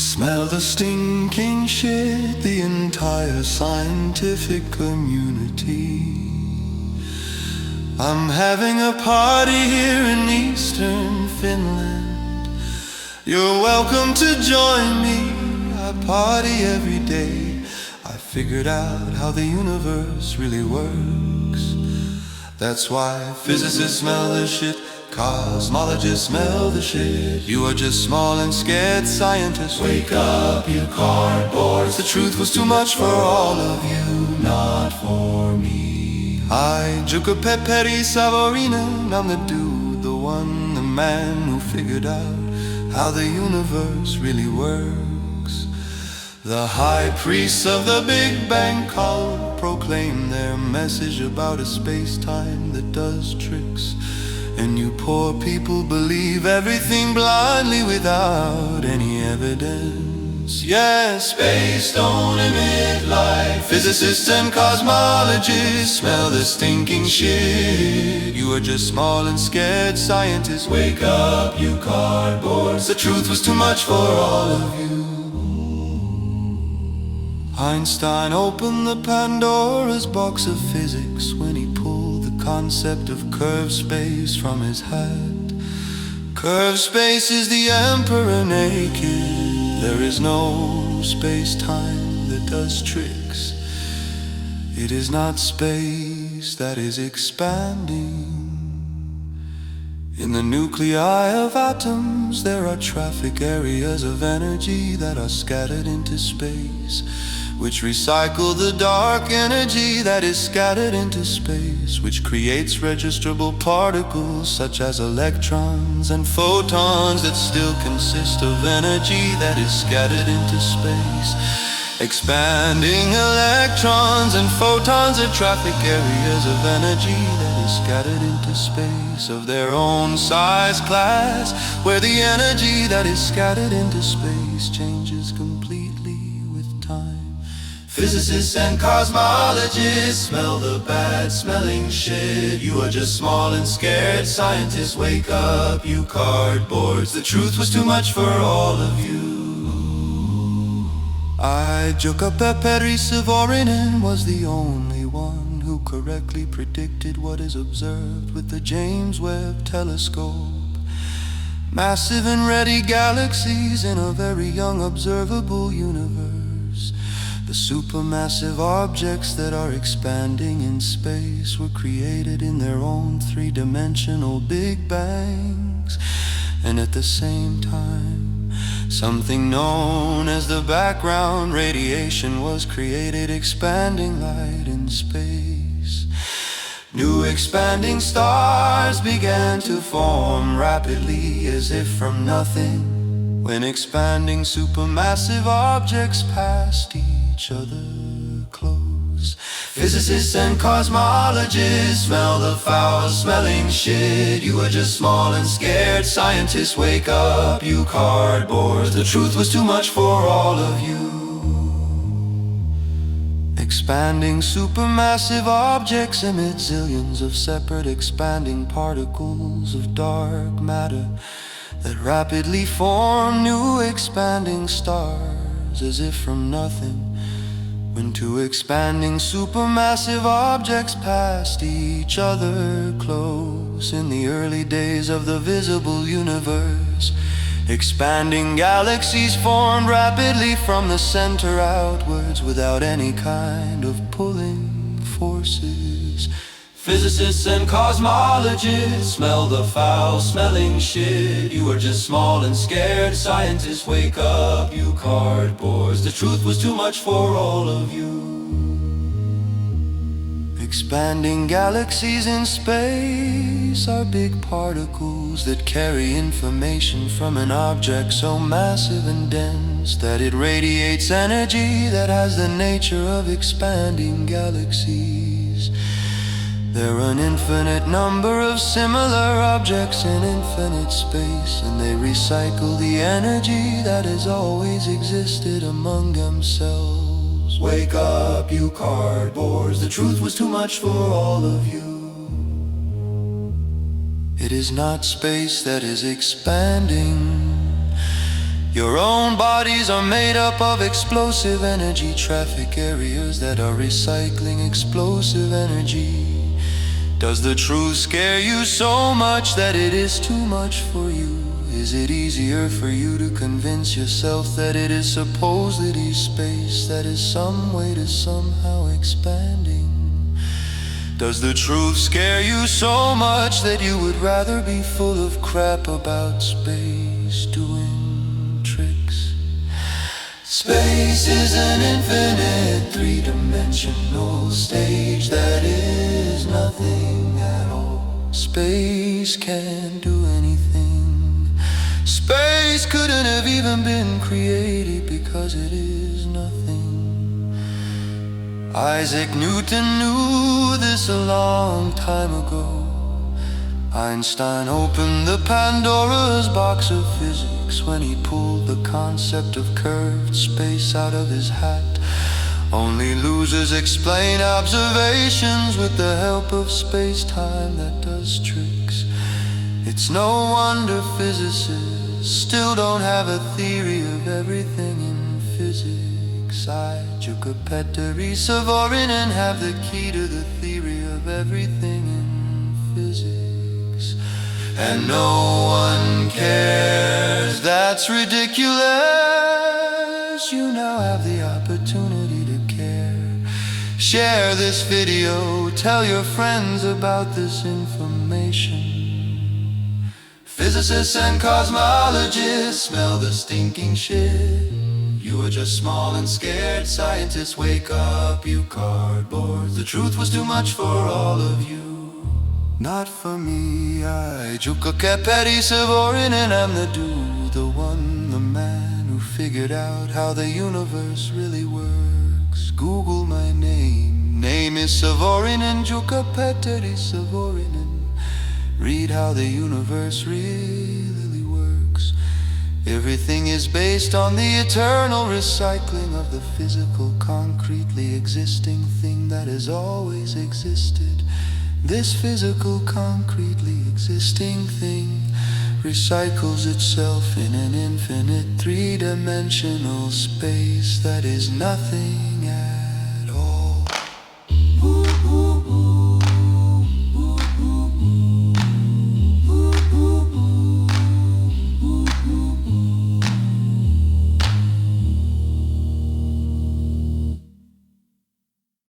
Smell the stinking shit, the entire scientific community. I'm having a party here in eastern Finland. You're welcome to join me. I party every day. I figured out how the universe really works. That's why physicists smell the shit, cosmologists smell the shit. You are just small and scared scientists. Wake up, you cardboards. The truth was too much for all of you, not for me. I Peperi Savorinen. I'm the dude, the one, the man who figured out how the universe really works. The high priests of the Big Bang cult proclaim their message about a space-time that does tricks. And you poor people believe everything blindly without any evidence. Yes, space don't emit light. Physicists and cosmologists smell the stinking shit. You are just small and scared scientists. Wake up, you cardboards. The truth was too much for all of you. Einstein opened the Pandora's box of physics when he pulled the concept of curved space from his hat. Curved space is the emperor naked. There is no space-time that does tricks. It is not space that is expanding. In the nuclei of atoms, there are traffic areas of energy that are scattered into space, which recycle the dark energy that is scattered into space, which creates registrable particles such as electrons and photons that still consist of energy that is scattered into space. Expanding electrons and photons are traffic areas of energy that is scattered into space of their own size class, where the energy that is scattered into space changes completely with time. Physicists and cosmologists smell the bad smelling shit. You are just small and scared scientists. Wake up, you cardboards. The truth was too much for all of you. I Peperi Savorinen was the only one who correctly predicted what is observed with the James Webb telescope. Massive and ready galaxies in a very young observable universe. The supermassive objects that are expanding in space were created in their own three-dimensional Big Bangs. And at the same time, something known as the background radiation was created, expanding light in space. New expanding stars began to form rapidly as if from nothing, when expanding supermassive objects passed each other close. Physicists and cosmologists smell the foul-smelling shit. You are just small and scared scientists. Wake up, you cardboards. The truth was too much for all of you. Expanding supermassive objects emit zillions of separate expanding particles of dark matter that rapidly form new expanding stars as if from nothing, when two expanding supermassive objects passed each other close. In the early days of the visible universe, expanding galaxies formed rapidly from the center outwards without any kind of pulling forces. Physicists and cosmologists smell the foul-smelling shit. You are just small and scared scientists. Wake up, you cardboards. The truth was too much for all of you. Expanding galaxies in space are big particles that carry information from an object so massive and dense that it radiates energy that has the nature of expanding galaxies. There are an infinite number of similar objects in infinite space, and they recycle the energy that has always existed among themselves. Wake up, you cardboards. The truth was too much for all of you. It is not space that is expanding. Your own bodies are made up of explosive energy traffic areas that are recycling explosive energy. Does the truth scare you so much that it is too much for you? Is it easier for you to convince yourself that it is supposedly space that is some way to somehow expanding? Does the truth scare you so much that you would rather be full of crap about space doing tricks? Space is an infinite three-dimensional stage that is nothing at all. Space can't do anything. Space couldn't have even been created because it is nothing. Isaac Newton knew this a long time ago. Einstein opened the Pandora's box of physics when he pulled the concept of curved space out of his hat. Only losers explain observations with the help of space-time that does tricks. It's no wonder physicists still don't have a theory of everything in physics. I, Jukka, Petteri, Savorinen have the key to the theory of everything in physics. And no one cares, that's ridiculous. You now have the opportunity to care. Share this video, tell your friends about this information. Physicists and cosmologists smell the stinking shit. You are just small and scared. Scientists, wake up, you cardboards. The truth was too much for all of you. Not for me. I, Jukka, Petteri, Savorinen, am the dude, the one, the man who figured out how the universe really works. Google my name. Name is Savorinen, Jukka, Petteri, Savorinen. Read how the universe really works. Everything is based on the eternal recycling of the physical, concretely existing thing that has always existed. This physical, concretely existing thing recycles itself in an infinite three-dimensional space that is nothing at